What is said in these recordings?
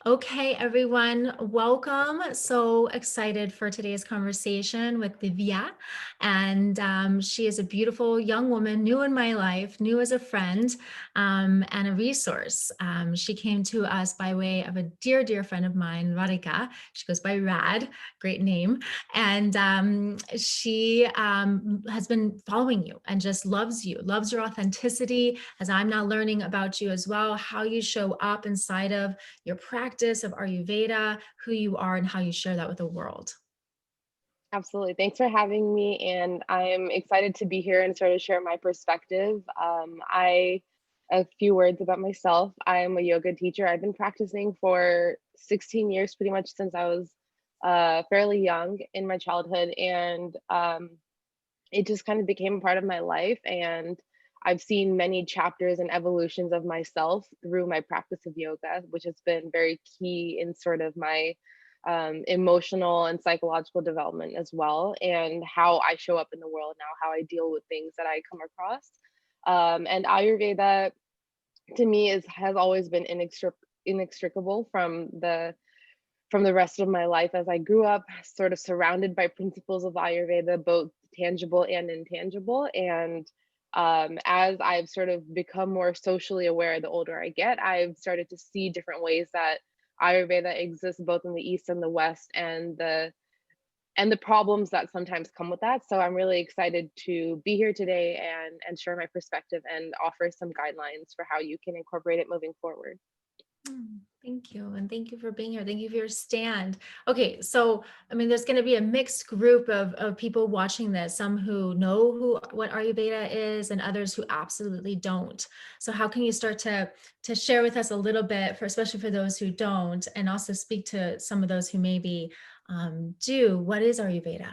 Okay, everyone, welcome. So excited for today's conversation with Divya. And she is a beautiful young woman, new in my life, new as a friend, and a resource. She came to us by way of a dear, dear friend of mine, Radhika. She goes by Rad, great name. And she has been following you and just loves you, loves your authenticity, as I'm now learning about you as well, how you show up inside of your practice of Ayurveda, who you are, and how you share that with the world. Absolutely. Thanks for having me. And I'm excited to be here and sort of share my perspective. A few words about myself. I'm a yoga teacher. I've been practicing for 16 years, pretty much since I was fairly young in my childhood. And it just kind of became a part of my life. And I've seen many chapters and evolutions of myself through my practice of yoga, which has been very key in sort of my emotional and psychological development as well, and how I show up in the world now, how I deal with things that I come across. And Ayurveda to me has always been inextricable from the rest of my life, as I grew up sort of surrounded by principles of Ayurveda, both tangible and intangible. And as I've sort of become more socially aware the older I get, I've started to see different ways that Ayurveda exists both in the East and the West, and the problems that sometimes come with that. So I'm really excited to be here today and share my perspective and offer some guidelines for how you can incorporate it moving forward. Thank you. And thank you for being here. Thank you for your stand. Okay. So, I mean, there's going to be a mixed group of people watching this, some who know what Ayurveda is and others who absolutely don't. So how can you start to share with us a little bit for, especially for those who don't, and also speak to some of those who maybe do, what is Ayurveda?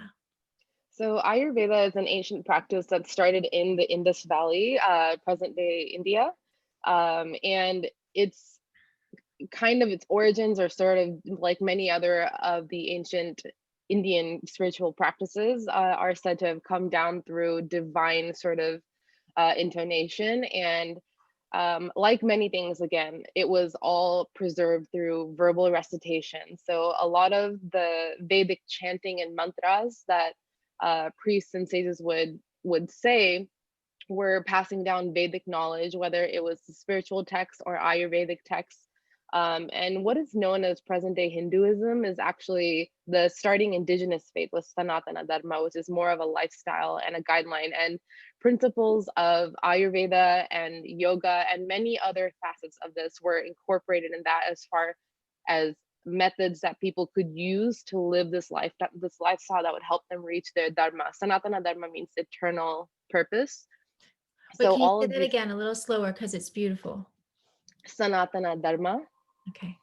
So Ayurveda is an ancient practice that started in the Indus Valley, present day India. And it's kind of its origins are sort of like many other of the ancient Indian spiritual practices, are said to have come down through divine sort of intonation. And like many things, again, it was all preserved through verbal recitation. So a lot of the Vedic chanting and mantras that priests and sages would say were passing down Vedic knowledge, whether it was the spiritual texts or Ayurvedic texts. And what is known as present day Hinduism is actually the starting indigenous faith with Sanatana Dharma, which is more of a lifestyle and a guideline. And principles of Ayurveda and yoga and many other facets of this were incorporated in that, as far as methods that people could use to live this lifestyle that would help them reach their dharma. Sanatana Dharma means eternal purpose. But So can you all say of that these again a little slower because it's beautiful? Sanatana Dharma. Okay.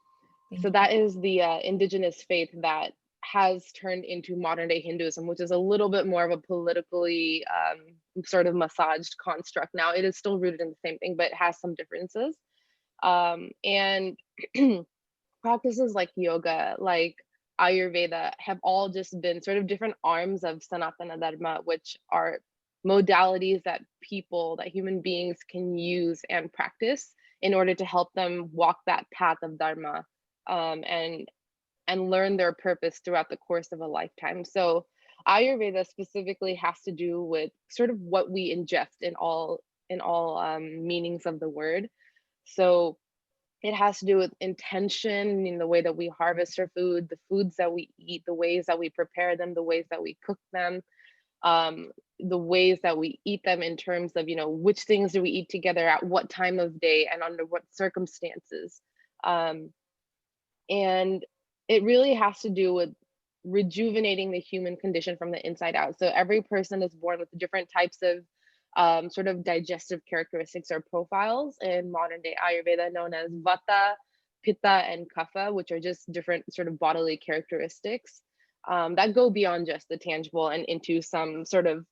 So Thank you. that is the indigenous faith that has turned into modern day Hinduism, which is a little bit more of a politically sort of massaged construct. Now it is still rooted in the same thing, but it has some differences. And practices like yoga, like Ayurveda, have all just been sort of different arms of Sanatana Dharma, which are modalities that human beings can use and practice in order to help them walk that path of Dharma, and learn their purpose throughout the course of a lifetime. So Ayurveda specifically has to do with sort of what we ingest in all meanings of the word. So it has to do with intention in the way that we harvest our food, the foods that we eat, the ways that we prepare them, the ways that we cook them, the ways that we eat them in terms of, which things do we eat together at what time of day and under what circumstances. Um, and it really has to do with rejuvenating the human condition from the inside out. So every person is born with different types of sort of digestive characteristics or profiles in modern day Ayurveda, known as Vata, Pitta, and Kapha, which are just different sort of bodily characteristics that go beyond just the tangible and into some sort of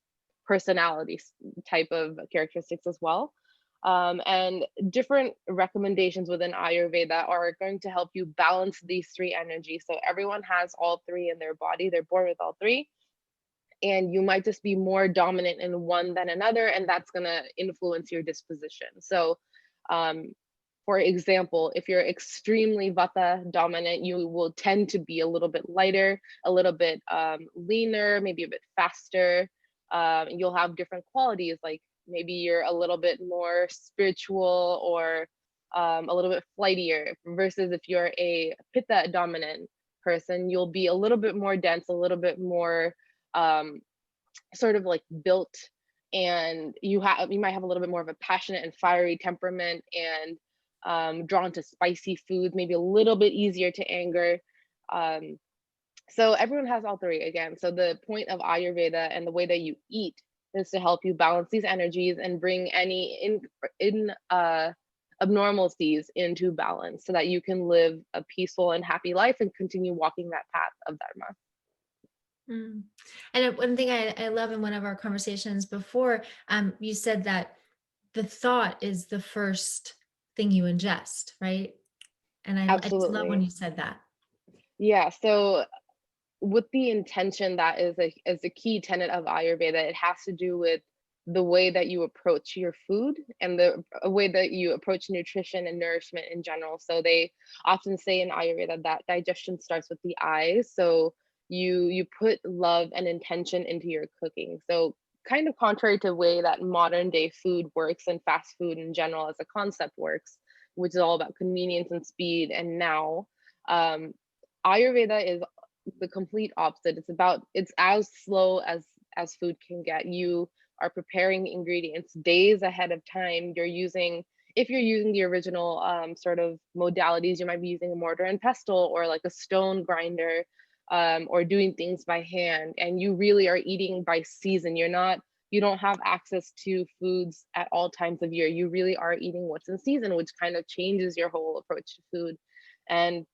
personality type of characteristics as well. And different recommendations within Ayurveda are going to help you balance these three energies. So everyone has all three in their body, they're born with all three. And you might just be more dominant in one than another, and that's going to influence your disposition. So, um, For example, if you're extremely vata dominant, you will tend to be a little bit lighter, a little bit leaner, maybe a bit faster. You'll have different qualities, like maybe you're a little bit more spiritual or a little bit flightier, versus if you're a pitta dominant person, you'll be a little bit more dense, a little bit more um, sort of like built, and you might have a little bit more of a passionate and fiery temperament, and drawn to spicy foods, maybe a little bit easier to anger. um, so everyone has all three again. So the point of Ayurveda and the way that you eat is to help you balance these energies and bring any in abnormalities into balance, so that you can live a peaceful and happy life and continue walking that path of dharma. Mm. And one thing I love in one of our conversations before, you said that the thought is the first thing you ingest, right? And I just love when Absolutely. you said that. Yeah. So with the intention, that is a key tenet of Ayurveda. It has to do with the way that you approach your food and the way that you approach nutrition and nourishment in general. So they often say in Ayurveda that digestion starts with the eyes. So you put love and intention into your cooking. So kind of contrary to the way that modern day food works and fast food in general as a concept works, which is all about convenience and speed and now. Um, Ayurveda is the complete opposite. It's as slow as food can get. You are preparing the ingredients days ahead of time. If you're using the original sort of modalities, you might be using a mortar and pestle or like a stone grinder, or doing things by hand. And you really are eating by season. You don't have access to foods at all times of year. You really are eating what's in season, which kind of changes your whole approach to food. And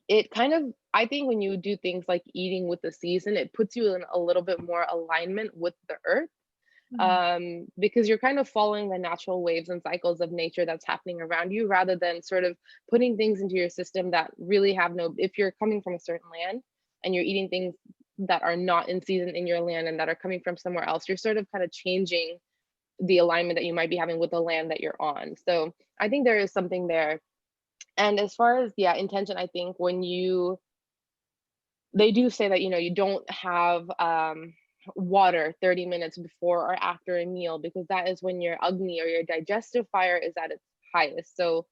it kind of, I think when you do things like eating with the season, it puts you in a little bit more alignment with the earth, Mm. because you're kind of following the natural waves and cycles of nature that's happening around you, rather than sort of putting things into your system that really have no, if you're coming from a certain land and you're eating things that are not in season in your land and that are coming from somewhere else, you're sort of kind of changing the alignment that you might be having with the land that you're on. So I think there is something there. And as far as, yeah, intention, I think when you they do say that, you don't have water 30 minutes before or after a meal, because that is when your agni or your digestive fire is at its highest. So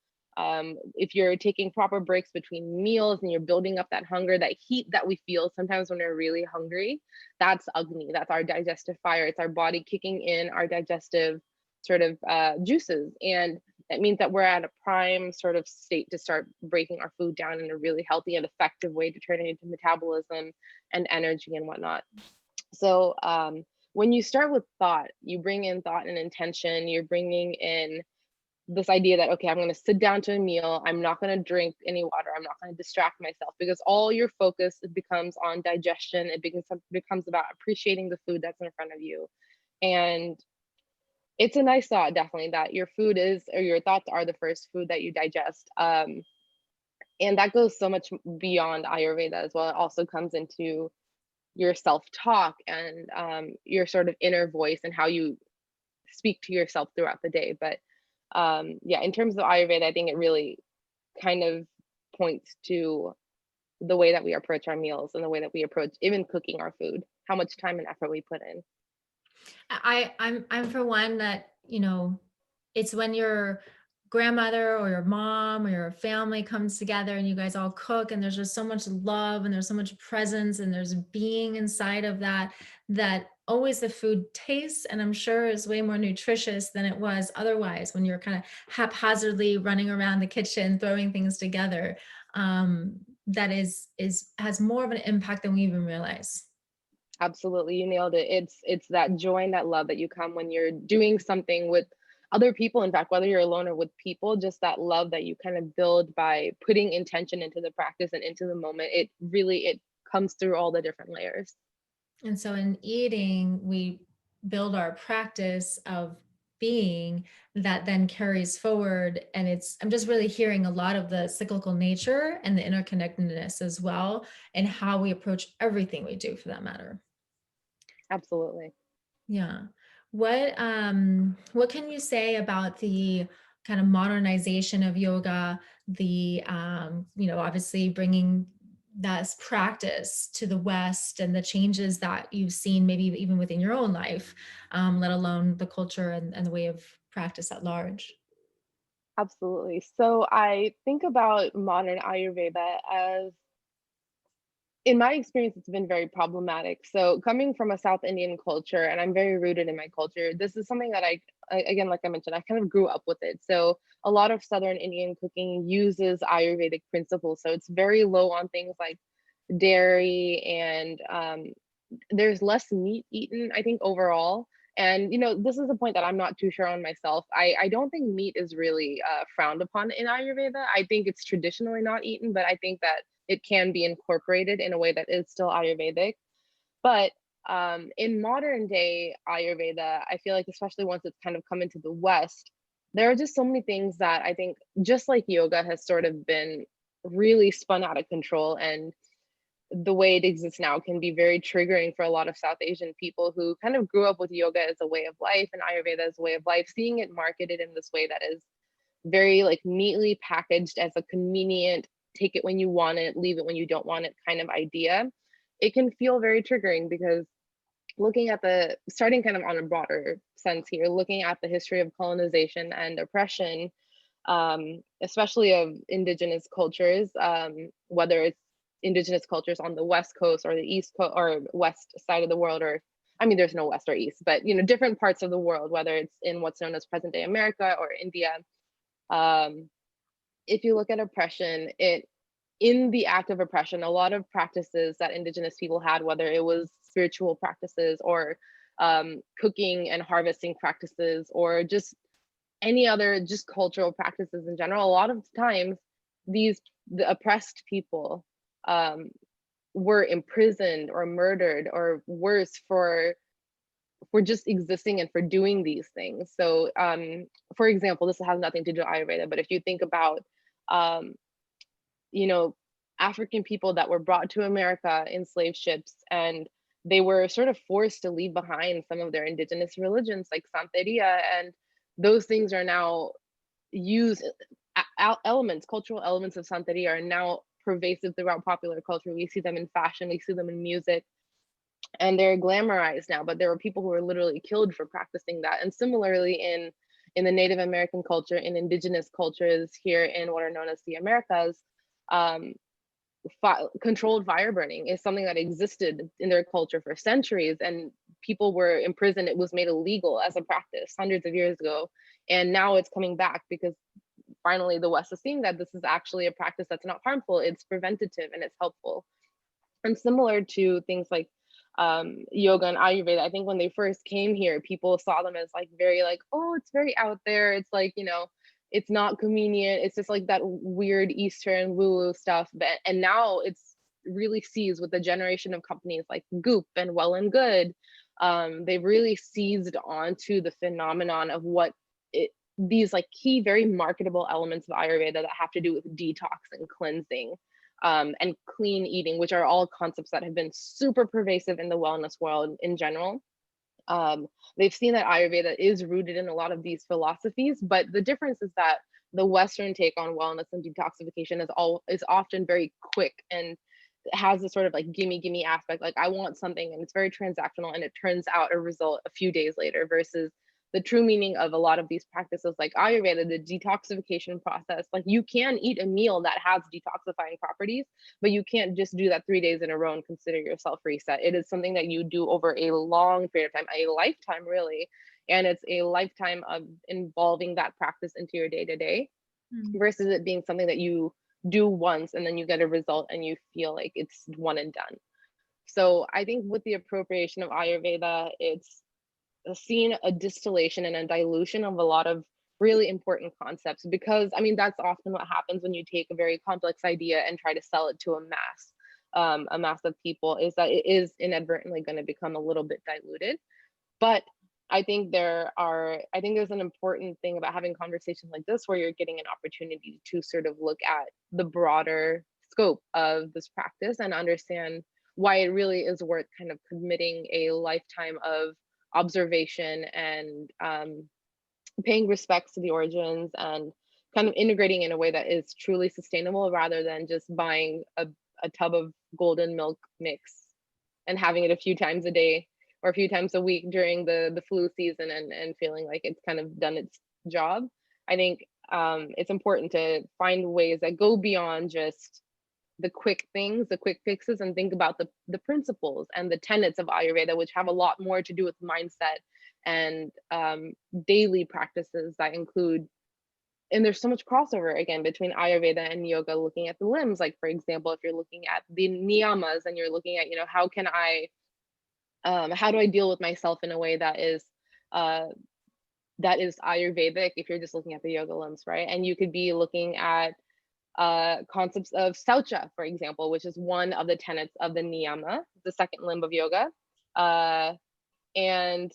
if you're taking proper breaks between meals and you're building up that hunger, that heat that we feel sometimes when we're really hungry, that's agni, that's our digestive fire. It's our body kicking in our digestive sort of juices. And that means that we're at a prime sort of state to start breaking our food down in a really healthy and effective way to turn it into metabolism and energy and whatnot. So when you start with thought, you bring in thought and intention. You're bringing in this idea that, okay, I'm going to sit down to a meal. I'm not going to drink any water. I'm not going to distract myself, because all your focus becomes on digestion. It becomes about appreciating the food that's in front of you. And it's a nice thought, definitely, that your food is, or your thoughts are the first food that you digest. And that goes so much beyond Ayurveda as well. It also comes into your self talk and your sort of inner voice and how you speak to yourself throughout the day. But yeah, in terms of Ayurveda, I think it really kind of points to the way that we approach our meals and the way that we approach even cooking our food, how much time and effort we put in. I'm for one that, it's when your grandmother or your mom or your family comes together and you guys all cook, and there's just so much love and there's so much presence and there's being inside of that, that always the food tastes, and I'm sure is way more nutritious than it was otherwise when you're kind of haphazardly running around the kitchen throwing things together. That is has more of an impact than we even realize. Absolutely, you nailed it. It's that joy and that love that you come when you're doing something with other people. In fact, whether you're alone or with people, just that love that you kind of build by putting intention into the practice and into the moment. It comes through all the different layers. And so in eating, we build our practice of being that then carries forward. And I'm just really hearing a lot of the cyclical nature and the interconnectedness as well, and how we approach everything we do for that matter. Absolutely. Yeah. What can you say about the kind of modernization of yoga, the obviously bringing that practice to the West and the changes that you've seen, maybe even within your own life, let alone the culture and the way of practice at large. Absolutely. So I think about modern Ayurveda as, in my experience, it's been very problematic. So coming from a South Indian culture, and I'm very rooted in my culture, this is something that again, like I mentioned, I kind of grew up with it. So a lot of Southern Indian cooking uses Ayurvedic principles. So it's very low on things like dairy, and there's less meat eaten, I think, overall. And this is a point that I'm not too sure on myself. I don't think meat is really frowned upon in Ayurveda. I think it's traditionally not eaten, but I think that it can be incorporated in a way that is still Ayurvedic. But in modern day Ayurveda, I feel like, especially once it's kind of come into the West, there are just so many things that I think, just like yoga, has sort of been really spun out of control. And the way it exists now can be very triggering for a lot of South Asian people who kind of grew up with yoga as a way of life and Ayurveda as a way of life, seeing it marketed in this way that is very like neatly packaged as a convenient, take it when you want it, leave it when you don't want it kind of idea. It can feel very triggering because, looking at the starting kind of on a broader sense here, looking at the history of colonization and oppression, especially of indigenous cultures, whether it's indigenous cultures on the West Coast or the East Coast or West side of the world, or I mean, there's no West or East, but different parts of the world, whether it's in what's known as present day America or India. Um, if you look at oppression, it in the act of oppression, a lot of practices that indigenous people had, whether it was spiritual practices or cooking and harvesting practices, or just any other just cultural practices in general, a lot of times the oppressed people um, were imprisoned or murdered, or worse, for just existing and for doing these things. So for example, this has nothing to do with Ayurveda, but if you think about um, you know African people that were brought to America in slave ships, and they were sort of forced to leave behind some of their indigenous religions like Santeria, and those things are now used, elements, cultural elements of Santeria are now pervasive throughout popular culture. We see them in fashion, we see them in music, and they're glamorized now, but there were people who were literally killed for practicing that. And similarly, in the Native American culture, in indigenous cultures here in what are known as the Americas, um, controlled fire burning is something that existed in their culture for centuries, and people were imprisoned. It was made illegal as a practice hundreds of years ago, and now it's coming back because finally the West is seeing that this is actually a practice that's not harmful, it's preventative, and it's helpful. And similar to things like yoga and Ayurveda, I think when they first came here, people saw them as like very like, oh, it's very out there. It's like, it's not convenient. It's just like that weird Eastern woo-woo stuff. And now it's really seized with the generation of companies like Goop and Well and Good. They've really seized onto the phenomenon of what these like key, very marketable elements of Ayurveda that have to do with detox and cleansing, and clean eating, which are all concepts that have been super pervasive in the wellness world in general. Um, they've seen that Ayurveda is rooted in a lot of these philosophies, but the difference is that the Western take on wellness and detoxification is often very quick, and it has this sort of like gimme aspect. Like, I want something, and it's very transactional, and it turns out a result a few days later, versus the true meaning of a lot of these practices like Ayurveda, the detoxification process. Like, you can eat a meal that has detoxifying properties, but you can't just do that 3 days in a row and consider yourself reset. It is something that you do over a long period of time, a lifetime, really. And it's a lifetime of involving that practice into your day to day, Mm. versus it being something that you do once and then you get a result and you feel like it's one and done. So I think with the appropriation of Ayurveda, it's seen a distillation and a dilution of a lot of really important concepts, because I mean, that's often what happens when you take a very complex idea and try to sell it to a mass of people, is that it is inadvertently going to become a little bit diluted. But I think there's an important thing about having conversations like this, where you're getting an opportunity to sort of look at the broader scope of this practice and understand why it really is worth kind of committing a lifetime of observation and paying respects to the origins and kind of integrating in a way that is truly sustainable rather than just buying a tub of golden milk mix and having it a few times a day or a few times a week during the flu season and feeling like it's kind of done its job. I think it's important to find ways that go beyond just the quick things, the quick fixes, and think about the principles and the tenets of Ayurveda, which have a lot more to do with mindset and daily practices that include. And there's so much crossover again between Ayurveda and yoga, looking at the limbs. Like for example, if you're looking at the niyamas and you're looking at, how do I deal with myself in a way uh, that is Ayurvedic if you're just looking at the yoga limbs, right? And you could be looking at concepts of saucha, for example, which is one of the tenets of the niyama, the second limb of yoga. Uh, and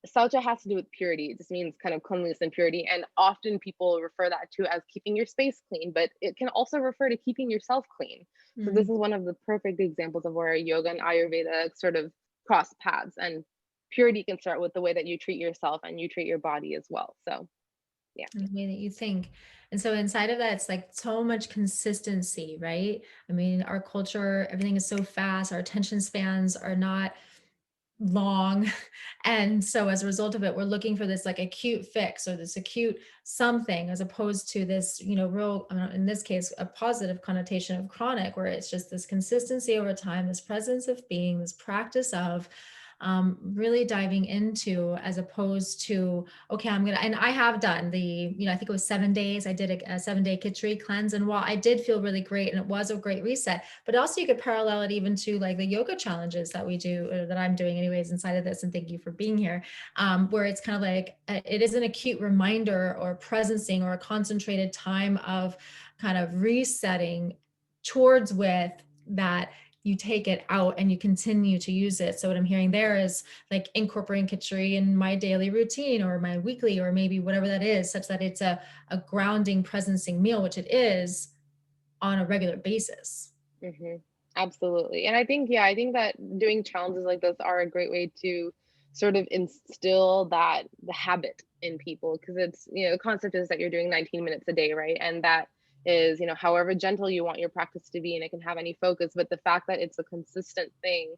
Saucha has to do with purity. It just means kind of cleanliness and purity. And often people refer that to as keeping your space clean, but it can also refer to keeping yourself clean. So this Mm. is one of the perfect examples of where yoga and Ayurveda sort of cross paths. And purity can start with the way that you treat yourself and you treat your body as well. So yeah. And the way that you think. And so inside of that, it's like so much consistency, right? I mean, our culture, everything is so fast, our attention spans are not long. And so as a result of it, we're looking for this like acute fix or this acute something, as opposed to this, real, in this case, a positive connotation of chronic, where it's just this consistency over time, this presence of being, this practice of really diving into, as opposed to, okay, and I have done I think it was 7 days. I did a 7 day Khichdi cleanse. And while I did feel really great and it was a great reset, but also you could parallel it even to like the yoga challenges that we do, or that I'm doing anyways inside of this. And thank you for being here. Where it's kind of like, it is an acute reminder or presencing or a concentrated time of kind of resetting towards with that you take it out and you continue to use it. So what I'm hearing there is like incorporating Khichdi in my daily routine or my weekly, or maybe whatever that is, such that it's a grounding, presencing meal, which it is on a regular basis. Hmm. Absolutely. And I think that doing challenges like this are a great way to sort of instill the habit in people because the concept is that you're doing 19 minutes a day, right? And that is, however gentle you want your practice to be, and it can have any focus, but the fact that it's a consistent thing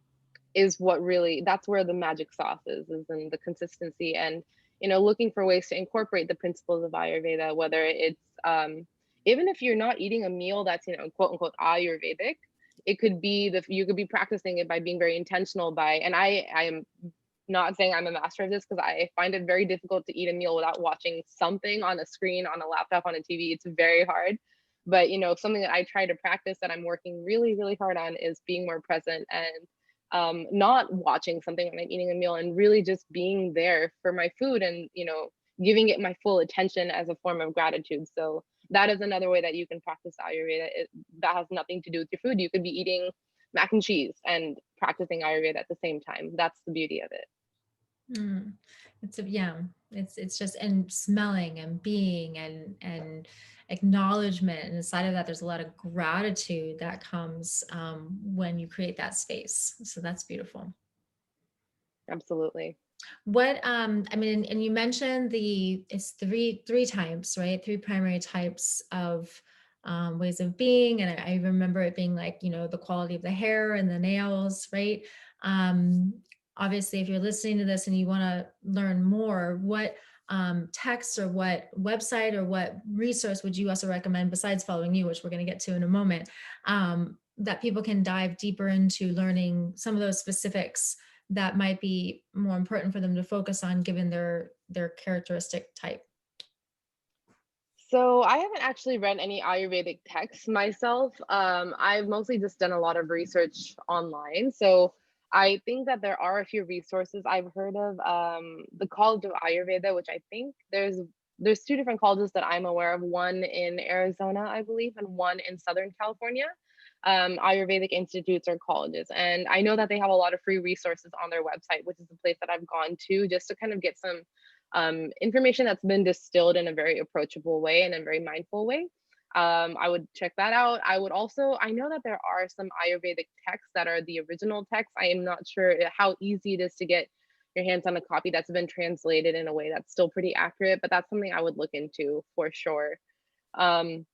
is what really, that's where the magic sauce is in the consistency and looking for ways to incorporate the principles of Ayurveda, whether it's even if you're not eating a meal that's quote unquote Ayurvedic, it could be you could be practicing it by being very intentional by, and I am not saying I'm a master of this because I find it very difficult to eat a meal without watching something on a screen, on a laptop, on a TV. It's very hard. But something that I try to practice that I'm working really, really hard on is being more present and not watching something when I'm eating a meal and really just being there for my food and giving it my full attention as a form of gratitude. So that is another way that you can practice Ayurveda. That has nothing to do with your food. You could be eating mac and cheese and practicing Ayurveda at the same time. That's the beauty of it. Mm. Yeah, it's just, and smelling and being and acknowledgement. And inside of that, there's a lot of gratitude that comes when you create that space. So that's beautiful. Absolutely. What I mean, and you mentioned it's three types, right? Three primary types of ways of being. And I remember it being like, the quality of the hair and the nails, right? Um, Obviously, if you're listening to this and you want to learn more, what text or what website or what resource would you also recommend, besides following you, which we're going to get to in a moment, that people can dive deeper into learning some of those specifics that might be more important for them to focus on given their characteristic type? So I haven't actually read any Ayurvedic texts myself. I've mostly just done a lot of research online. So I think that there are a few resources I've heard of. The College of Ayurveda, which I think there's two different colleges that I'm aware of. One in Arizona, I believe, and one in Southern California. Ayurvedic institutes or colleges, and I know that they have a lot of free resources on their website, which is the place that I've gone to just to kind of get some information that's been distilled in a very approachable way and a very mindful way. I would check that out. I know that there are some Ayurvedic texts that are the original texts. I am not sure how easy it is to get your hands on a copy that's been translated in a way that's still pretty accurate, but that's something I would look into for sure. Um,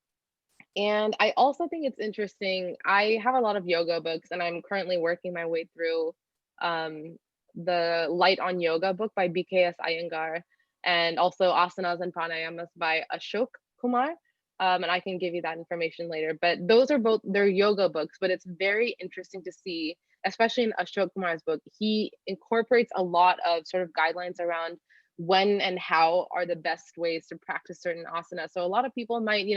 and I also think it's interesting. I have a lot of yoga books, and I'm currently working my way through um, the Light on Yoga book by BKS Iyengar, and also Asanas and Pranayamas by Ashok Kumar. And I can give you that information later. But those are both, they're yoga books, but it's very interesting to see, especially in Ashok Kumar's book, he incorporates a lot of sort of guidelines around when and how are the best ways to practice certain asanas. So a lot of people might,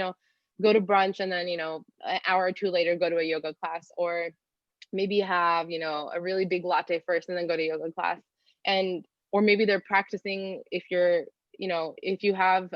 go to brunch and then, an hour or two later go to a yoga class, or maybe have, a really big latte first and then go to yoga class. And or maybe they're practicing, if you're, if you have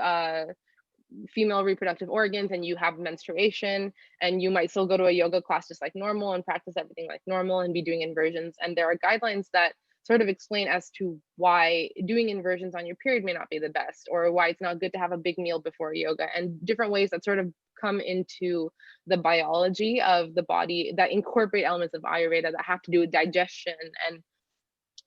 female reproductive organs and you have menstruation, and you might still go to a yoga class just like normal and practice everything like normal and be doing inversions. And there are guidelines that sort of explain as to why doing inversions on your period may not be the best, or why it's not good to have a big meal before yoga, and different ways that sort of come into the biology of the body that incorporate elements of Ayurveda that have to do with digestion and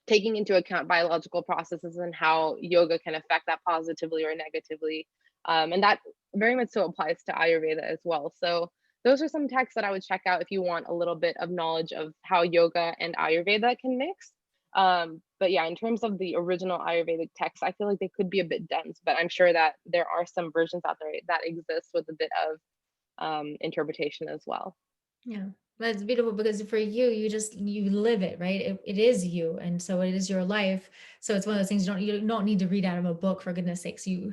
taking into account biological processes and how yoga can affect that positively or negatively. And that very much so applies to Ayurveda as well. So those are some texts that I would check out if you want a little bit of knowledge of how yoga and Ayurveda can mix. But yeah, in terms of the original Ayurvedic texts, I feel like they could be a bit dense, but I'm sure that there are some versions out there that exist with a bit of interpretation as well. Yeah. That's beautiful because for you, you live it, right? It is you. And so it is your life. So it's one of those things you don't need to read out of a book, for goodness sakes. You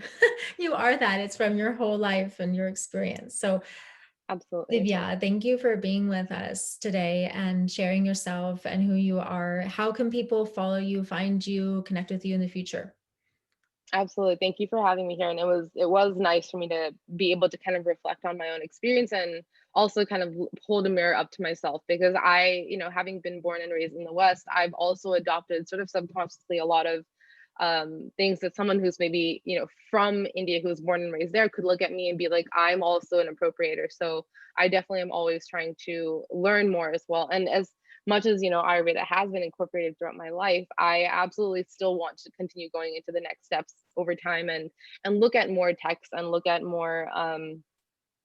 you are that. It's from your whole life and your experience. So Absolutely. Divya, thank you for being with us today and sharing yourself and who you are. How can people follow you, find you, connect with you in the future? Absolutely. Thank you for having me here. And it was nice for me to be able to kind of reflect on my own experience, and also kind of hold a mirror up to myself, because I, having been born and raised in the West, I've also adopted sort of subconsciously a lot of things that someone who's maybe, from India, who was born and raised there, could look at me and be like, I'm also an appropriator. So I definitely am always trying to learn more as well. And as much as, Ayurveda has been incorporated throughout my life, I absolutely still want to continue going into the next steps over time, and look at more texts and look at more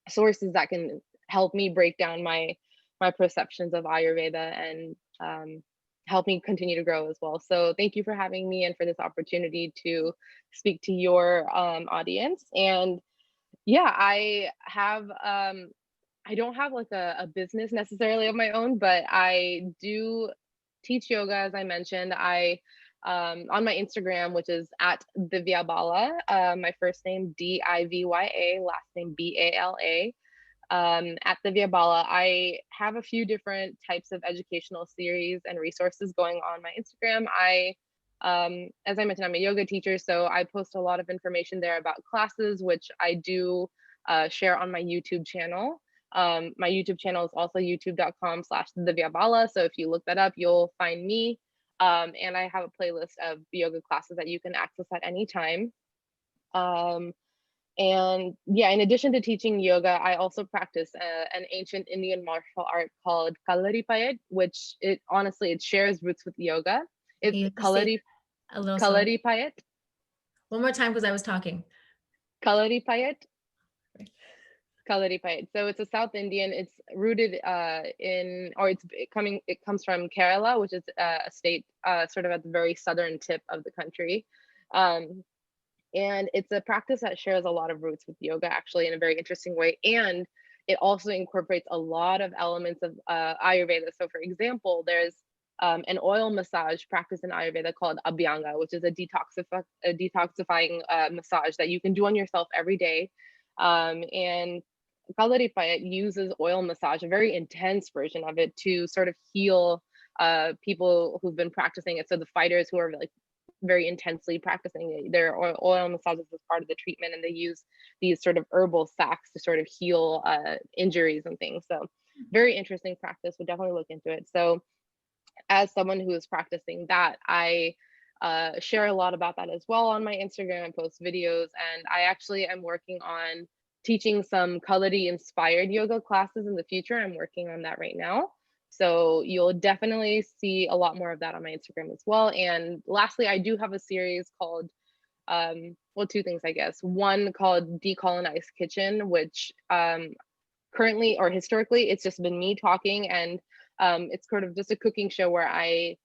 sources that can help me break down my perceptions of Ayurveda, and help me continue to grow as well. So thank you for having me and for this opportunity to speak to your audience. And yeah, I don't have like a business necessarily of my own, but I do teach yoga, as I mentioned. I on my Instagram, which is at Divya Bala, my first name Divya, last name Bala. At Divya Bala, I have a few different types of educational series and resources going on my Instagram. As I mentioned, I'm a yoga teacher, so I post a lot of information there about classes, which I do share on my YouTube channel. My YouTube channel is also youtube.com/Divya. So if you look that up, you'll find me. And I have a playlist of yoga classes that you can access at any time. Um, and yeah, in addition to teaching yoga, I also practice an ancient Indian martial art called Kalaripayat, which it shares roots with yoga. Can It's you just say a little slower? Kalaripayat, One more time because I was talking. Kalaripayat, Kalaripayat. So it's a South Indian. It's rooted it comes from Kerala, which is a state sort of at the very southern tip of the country. Um, and it's a practice that shares a lot of roots with yoga, actually, in a very interesting way. And it also incorporates a lot of elements of Ayurveda. So for example, there's an oil massage practice in Ayurveda called Abhyanga, which is a detoxifying massage that you can do on yourself every day. And Kalaripayat uses oil massage, a very intense version of it, to sort of heal people who've been practicing it. So the fighters who are like very intensely practicing their oil massages as part of the treatment, and they use these sort of herbal sacks to sort of heal injuries and things. So very interesting practice. Would definitely look into it. So as someone who is practicing that, I share a lot about that as well on my Instagram and post videos. And I actually am working on teaching some Kalari inspired yoga classes in the future. I'm working on that right now. So you'll definitely see a lot more of that on my Instagram as well. And lastly, I do have a series called well, two things, I guess. One called Decolonized Kitchen, which currently or historically it's just been me talking, and it's sort of just a cooking show where I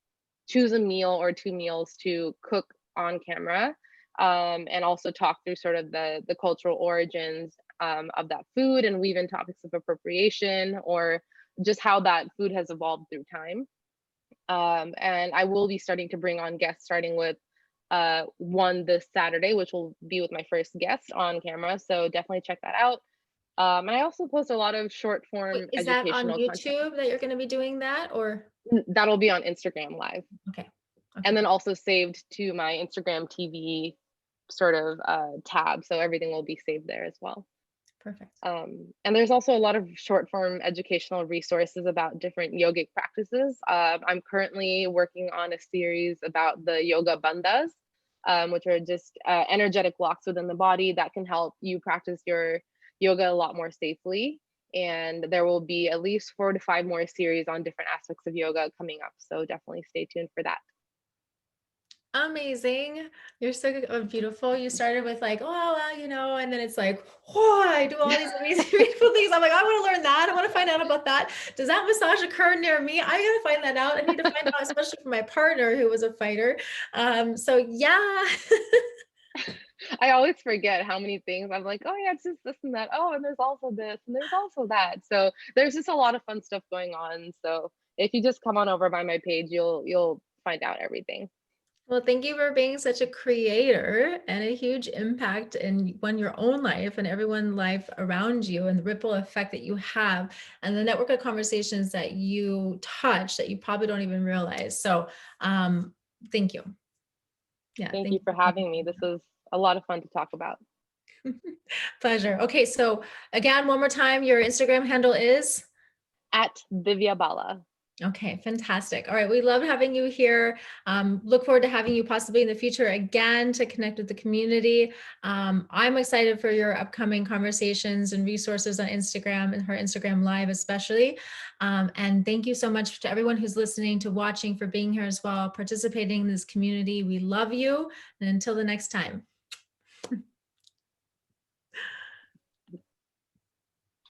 choose a meal or two meals to cook on camera, and also talk through sort of the cultural origins of that food, and weave in topics of appropriation or just how that food has evolved through time. And I will be starting to bring on guests, starting with one this Saturday, which will be with my first guest on camera. So definitely check that out. And I also post a lot of short Wait, form is that on educational content. YouTube that you're going to be doing that, or? That'll be on Instagram Live, Okay. and Okay. then also saved to my Instagram TV sort of tab. So everything will be saved there as well. Perfect. And there's also a lot of short form educational resources about different yogic practices. I'm currently working on a series about the yoga bandhas, which are just energetic blocks within the body that can help you practice your yoga a lot more safely. And there will be at least 4 to 5 more series on different aspects of yoga coming up. So definitely stay tuned for that. Amazing. You're so beautiful. You started with like, oh, well, and then it's like, oh, I do all these amazing, beautiful things. I'm like, I want to learn that. I want to find out about that. Does that massage occur near me? I got to find that out. I need to find out, especially for my partner who was a fighter. So yeah. I always forget how many things I'm like, oh yeah, it's just this and that. Oh, and there's also this and there's also that. So there's just a lot of fun stuff going on. So if you just come on over by my page, you'll find out everything. Well, thank you for being such a creator and a huge impact in your own life and everyone's life around you, and the ripple effect that you have and the network of conversations that you touch that you probably don't even realize. So thank you. Yeah, Thank thank you for you. having me. This was a lot of fun to talk about. Pleasure. Okay, so again, one more time, your Instagram handle is? At Divya Bala. Okay, fantastic. All right, we love having you here. Look forward to having you possibly in the future again to connect with the community. I'm excited for your upcoming conversations and resources on Instagram and her Instagram Live especially. And thank you so much to everyone who's listening, to watching, for being here as well, participating in this community. We love you. And until the next time.